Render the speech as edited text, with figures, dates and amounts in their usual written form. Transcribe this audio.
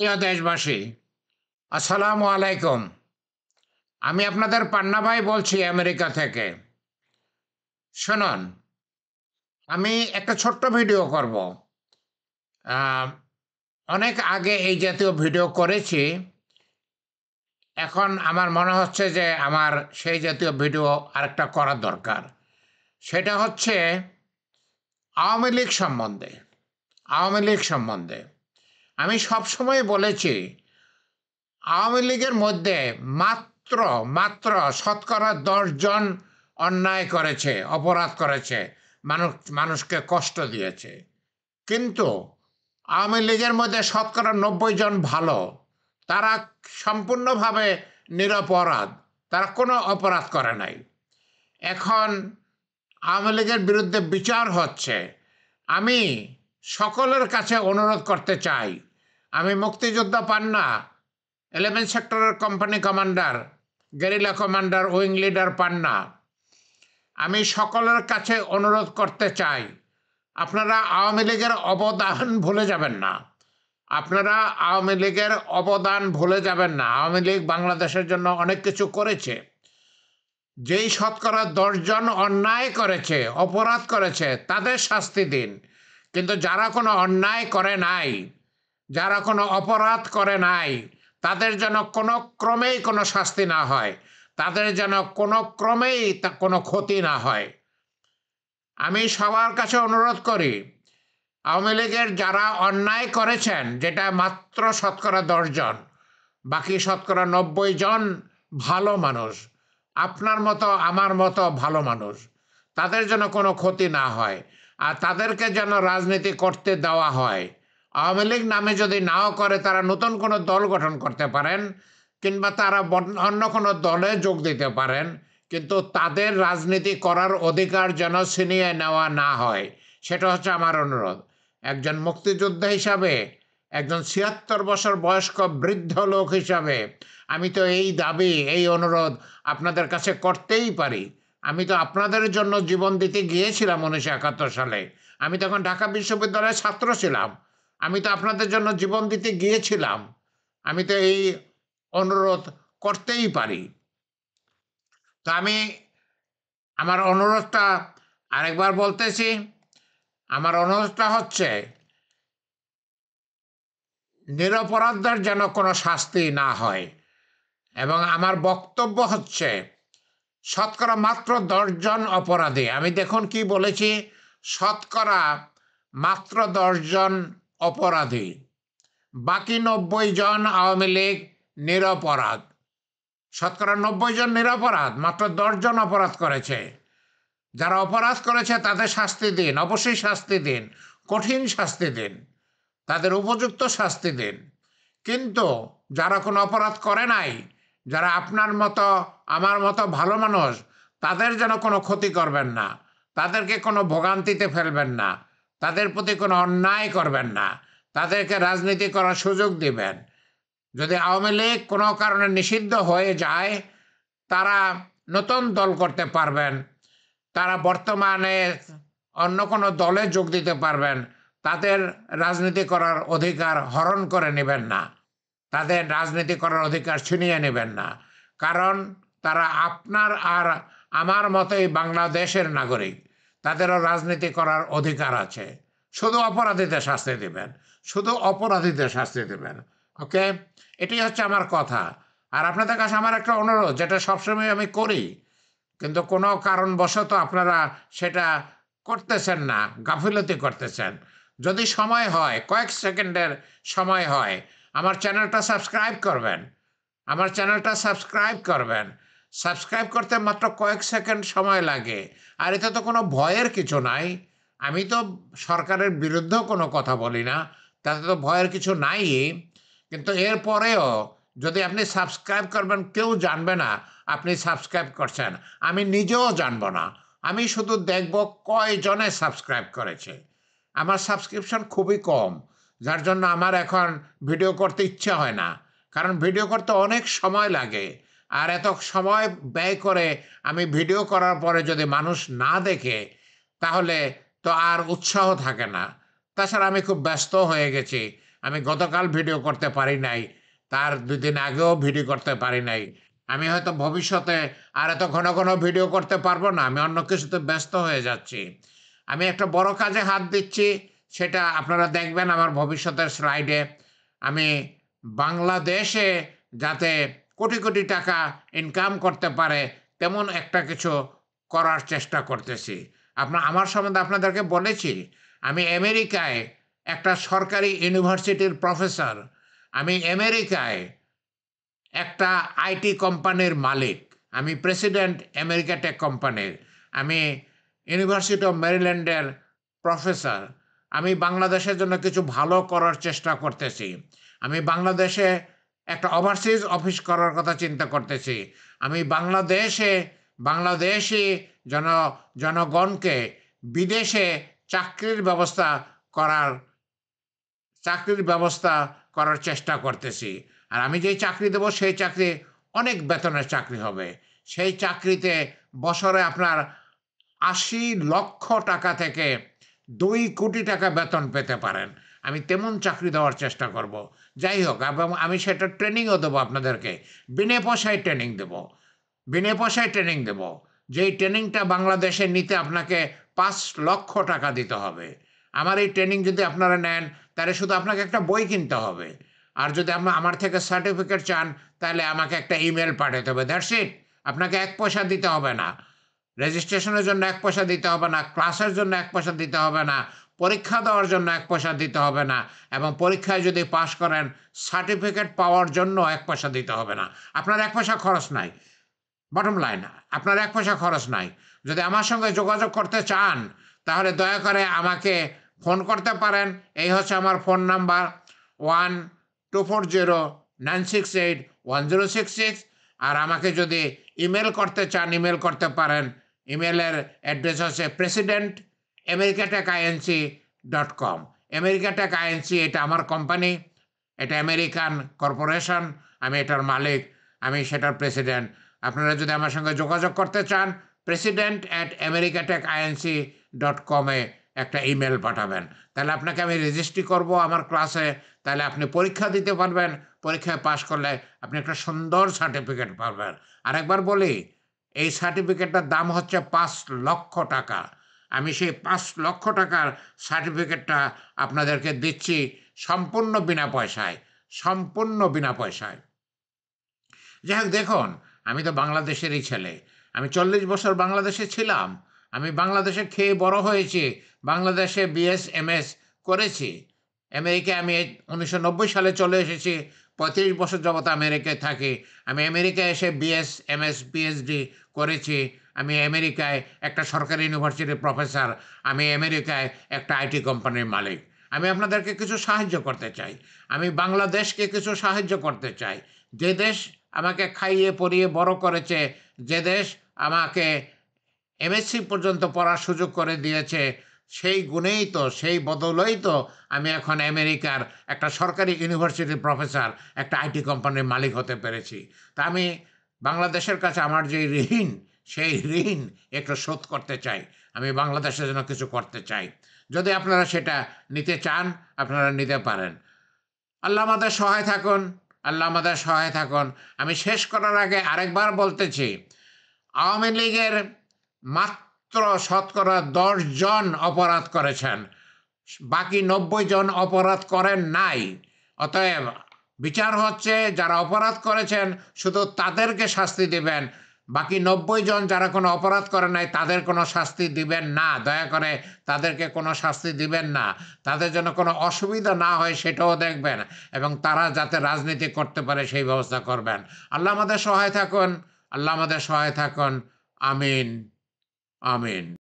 প্রিয় দেশবাসী, আসসালামু আলাইকুম। আমি আপনাদের পান্না ভাই বলছি আমেরিকা থেকে। শুনুন, আমি একটা ছোট্ট ভিডিও করব। আহ, অনেক আগে এই জাতীয় ভিডিও করেছি। এখন আমার মনে হচ্ছে যে আমার সেই জাতীয় ভিডিও আরেকটা করার দরকার। সেটা হচ্ছে আওয়ামী লীগ সম্বন্ধে। আওয়ামী লীগ সম্বন্ধে আমি সবসময় বলেছি, আওয়ামী লীগের মধ্যে মাত্র মাত্র শতকরা 10 জন অন্যায় করেছে, অপরাধ করেছে, মানুষকে কষ্ট দিয়েছে। কিন্তু আওয়ামী লীগের মধ্যে শতকরা 90 জন ভালো। তারা সম্পূর্ণভাবে নিরপরাধ, তারা কোনো অপরাধ করে নাই। এখন আওয়ামী লীগের বিরুদ্ধে বিচার হচ্ছে। আমি সকলের কাছে অনুরোধ করতে চাই, আমি মুক্তিযোদ্ধা পান্না 11 সেক্টরের company commander, guerrilla commander, wing leader Panna, আমি সকলের কাছে অনুরোধ করতে চাই, আপনারা আওয়ামী লীগের অবদান ভুলে যাবেন না। আপনারা আওয়ামী লীগের অবদান ভুলে যাবেন না। আওয়ামী লীগ বাংলাদেশের জন্য অনেক কিছু করেছে। যেই শতকরা 10 জন অন্যায় করেছে, অপরাধ করেছে, তাদের শাস্তি দিন। কিন্তু যারা কোনো অন্যায় করে নাই, যারা কোনো অপরাধ করে নাই, তাদের যেন কোনো ক্রমেই কোনো শাস্তি না হয়, তাদের যেন কোনো ক্রমেই কোনো ক্ষতি না হয়। আমি সবার কাছে অনুরোধ করি, আওয়ামী লীগের যারা অন্যায় করেছেন, যেটা মাত্র শতকরা 10 জন, বাকি শতকরা 90 জন ভালো মানুষ, আপনার মতো আমার মতো ভালো মানুষ, তাদের যেন কোনো ক্ষতি না হয়, আর তাদেরকে যেন রাজনীতি করতে দেওয়া হয়। আওয়ামী লীগ নামে যদি নাও করে, তারা নতুন কোনো দল গঠন করতে পারেন, কিংবা তারা অন্য কোনো দলে যোগ দিতে পারেন, কিন্তু তাদের রাজনীতি করার অধিকার যেন ছিনিয়ে নেওয়া না হয়, সেটা হচ্ছে আমার অনুরোধ। একজন মুক্তিযোদ্ধা হিসাবে, একজন 76 বছর বয়স্ক বৃদ্ধ লোক হিসাবে আমি তো এই দাবি, এই অনুরোধ আপনাদের কাছে করতেই পারি। আমি তো আপনাদের জন্য জীবন দিতে গিয়েছিলাম 1971 সালে। আমি তখন ঢাকা বিশ্ববিদ্যালয়ের ছাত্র ছিলাম। আমি তো আপনাদের জন্য জীবন দিতে গিয়েছিলাম। আমি তো এই অনুরোধ করতেই পারি। তো আমি আমার অনুরোধটা আরেকবার বলতেছি। আমার অনুরোধটা হচ্ছে, নিরপরাধদের যেন কোনো শাস্তি না হয়। এবং আমার বক্তব্য হচ্ছে, শতকরা মাত্র 10 জন অপরাধী, আমি দেখুন কি বলেছি, শতকরা মাত্র 10 জন অপরাধী, বাকি 90 জন আওয়ামী লীগ নিরপরাধ। শতকরা 90 জন নিরপরাধ, মাত্র 10 জন অপরাধ করেছে। যারা অপরাধ করেছে তাদের শাস্তি দিন, অবশ্যই শাস্তি দিন, কঠিন শাস্তি দিন, তাদের উপযুক্ত শাস্তি দিন। কিন্তু যারা কোনো অপরাধ করে নাই, যারা আপনার মতো আমার মতো ভালো মানুষ, তাদের যেন কোনো ক্ষতি করবেন না, তাদেরকে কোনো ভোগান্তিতে ফেলবেন না, তাদের প্রতি কোনো অন্যায় করবেন না, তাদেরকে রাজনীতি করার সুযোগ দিবেন। যদি আওয়ামী লীগ কোনো কারণে নিষিদ্ধ হয়ে যায়, তারা নতুন দল করতে পারবেন, তারা বর্তমানে অন্য কোনো দলে যোগ দিতে পারবেন। তাদের রাজনীতি করার অধিকার হরণ করে নেবেন না, তাদের রাজনীতি করার অধিকার ছিনিয়ে নেবেন না। কারণ তারা আপনার আর আমার মতোই বাংলাদেশের নাগরিক, তাদেরও রাজনীতি করার অধিকার আছে। শুধু অপরাধীদের শাস্তি দেবেন, শুধু অপরাধীদের শাস্তি দেবেন। ওকে, এটি হচ্ছে আমার কথা। আর আপনাদের কাছে আমার একটা অনুরোধ, যেটা সবসময় আমি করি, কিন্তু কোনো কারণবশত আপনারা সেটা করতেছেন না, গাফিলতি করতেছেন। যদি সময় হয়, কয়েক সেকেন্ডের সময় হয়, আমার চ্যানেলটা সাবস্ক্রাইব করবেন, আমার চ্যানেলটা সাবস্ক্রাইব করবেন। সাবস্ক্রাইব করতে মাত্র কয়েক সেকেন্ড সময় লাগে। আর এতে তো কোনো ভয়ের কিছু নাই। আমি তো সরকারের বিরুদ্ধেও কোনো কথা বলি না, তাতে তো ভয়ের কিছু নাই। কিন্তু এরপরেও যদি আপনি সাবস্ক্রাইব করবেন, কেউ জানবে না আপনি সাবস্ক্রাইব করছেন, আমি নিজেও জানবো না। আমি শুধু দেখব কয়জনে সাবস্ক্রাইব করেছে। আমার সাবস্ক্রিপশন খুবই কম, যার জন্য আমার এখন ভিডিও করতে ইচ্ছা হয় না। কারণ ভিডিও করতে অনেক সময় লাগে, আর এত সময় ব্যয় করে আমি ভিডিও করার পরে যদি মানুষ না দেখে, তাহলে তো আর উৎসাহ থাকে না। তাছাড়া আমি খুব ব্যস্ত হয়ে গেছি, আমি গতকাল ভিডিও করতে পারি নাই, তার 2 দিন আগেও ভিডিও করতে পারি নাই। আমি হয়তো ভবিষ্যতে আর এত ঘন ঘন ভিডিও করতে পারবো না, আমি অন্য কিছুতে ব্যস্ত হয়ে যাচ্ছি। আমি একটা বড় কাজে হাত দিচ্ছি, সেটা আপনারা দেখবেন আমার ভবিষ্যতের স্লাইডে। আমি বাংলাদেশে যাতে কোটি কোটি টাকা ইনকাম করতে পারে তেমন একটা কিছু করার চেষ্টা করতেছি। আমার সম্বন্ধে আপনাদেরকে বলেছি, আমি আমেরিকায় একটা সরকারি ইউনিভার্সিটির প্রফেসর। আমি আমেরিকায় একটা আইটি কোম্পানির মালিক। আমি প্রেসিডেন্ট আমেরিকা টেক কোম্পানির। আমি ইউনিভার্সিটি অফ মেরিল্যান্ডের প্রফেসর। আমি বাংলাদেশের জন্য কিছু ভালো করার চেষ্টা করতেছি। আমি বাংলাদেশে একটা ওভারসিজ অফিস করার কথা চিন্তা করতেছি। আমি বাংলাদেশি জনগণকে বিদেশে চাকরির ব্যবস্থা করার চেষ্টা করতেছি। আর আমি যেই চাকরি দেবো সেই চাকরি অনেক বেতনের চাকরি হবে। সেই চাকরিতে বছরে আপনার ৮০ লক্ষ টাকা থেকে ২ কোটি টাকা বেতন পেতে পারেন। আমি তেমন চাকরি দেওয়ার চেষ্টা করব। যাই হোক, এবং আমি সেটা ট্রেনিংও দেবো আপনাদেরকে। বিনা পয়সায় ট্রেনিং দেব। যেই ট্রেনিংটা বাংলাদেশে নিতে আপনাকে ৫ লক্ষ টাকা দিতে হবে। আমার এই ট্রেনিং যদি আপনারা নেন, তাহলে শুধু আপনাকে একটা বই কিনতে হবে। আর যদি আমার থেকে সার্টিফিকেট চান, তাহলে আমাকে একটা ইমেল পাঠাতে হবে। That's it. আপনাকে ১ পয়সা দিতে হবে না। রেজিস্ট্রেশনের জন্য ১ পয়সা দিতে হবে না, ক্লাসের জন্য ১ পয়সা দিতে হবে না, পরীক্ষা দেওয়ার জন্য ১ পয়সা দিতে হবে না, এবং পরীক্ষায় যদি পাশ করেন সার্টিফিকেট পাওয়ার জন্য ১ পয়সা দিতে হবে না। আপনার ১ পয়সা খরচ নাই। বটম লাইন, আপনার ১ পয়সা খরচ নাই। যদি আমার সঙ্গে যোগাযোগ করতে চান, তাহলে দয়া করে আমাকে ফোন করতে পারেন। এই হচ্ছে আমার ফোন নাম্বার 1-240-968-1066। আর আমাকে যদি ইমেল করতে চান, ইমেল করতে পারেন। ইমেলের অ্যাড্রেস হচ্ছে president@americatechinc.com। আমেরিকাটেক আইএনসি এটা আমার কোম্পানি, এটা আমেরিকান কর্পোরেশন। আমি এটার মালিক, আমি সেটার প্রেসিডেন্ট। আপনারা যদি আমার সঙ্গে যোগাযোগ করতে চান, president@americatechinc.com-এ একটা ইমেল পাঠাবেন। তাহলে আপনাকে আমি রেজিস্ট্রি করব আমার ক্লাসে। তাহলে আপনি পরীক্ষা দিতে পারবেন। পরীক্ষায় পাশ করলে আপনি একটা সুন্দর সার্টিফিকেট পাবেন। আরেকবার বলি, এই সার্টিফিকেটটার দাম হচ্ছে ৫ লক্ষ টাকা। আমি সেই ৫ লক্ষ টাকার সার্টিফিকেটটা আপনাদেরকে দিচ্ছি সম্পূর্ণ বিনা পয়সায়। যাই হোক, দেখুন, আমি তো বাংলাদেশেরই ছেলে। আমি ৪০ বছর বাংলাদেশে ছিলাম। আমি বাংলাদেশে খেয়ে বড় হয়েছি। বাংলাদেশে বিএস এমএস করেছি। আমেরিকায় আমি ১৯৯০ সালে চলে এসেছি। ৩৫ বছর যাবত আমেরিকায় থাকি। আমি আমেরিকায় এসে বিএস এমএস পিএইচডি করেছি। আমি আমেরিকায় একটা সরকারি ইউনিভার্সিটির প্রফেসর। আমি আমেরিকায় একটা আইটি কোম্পানির মালিক। আমি আপনাদেরকে কিছু সাহায্য করতে চাই। আমি বাংলাদেশকে কিছু সাহায্য করতে চাই। যে দেশ আমাকে খাইয়ে পরিয়ে বড় করেছে, যে দেশ আমাকে এমএসসি পর্যন্ত পড়ার সুযোগ করে দিয়েছে, সেই বদলেই তো আমি এখন আমেরিকার একটা সরকারি ইউনিভার্সিটির প্রফেসর, একটা আইটি কোম্পানির মালিক হতে পেরেছি। তা আমি বাংলাদেশের কাছে আমার যে ঋণ, সেই ঋণ একটু শোধ করতে চাই। আমি বাংলাদেশের জন্য কিছু করতে চাই। যদি আপনারা সেটা নিতে চান, আপনারা নিতে পারেন। আল্লাহ আমাদের সহায় থাকুন। আমি শেষ করার আগে আরেকবার বলতেছি, আওয়ামী লীগের মাত্র শতকরা ১০ জন অপরাধ করেছেন, বাকি ৯০ জন অপরাধ করেন নাই। অতএব বিচার হচ্ছে, যারা অপরাধ করেছেন শুধু তাদেরকে শাস্তি দিবেন। বাকি ৯০ জন যারা কোনো অপরাধ করে নাই, তাদের কোনো শাস্তি দিবেন না। দয়া করে তাদেরকে কোনো শাস্তি দিবেন না। তাদের জন্য কোনো অসুবিধা না হয় সেটাও দেখবেন, এবং তারা যাতে রাজনীতি করতে পারে সেই ব্যবস্থা করবেন। আল্লাহ আমাদের সহায় থাকুন। আমিন।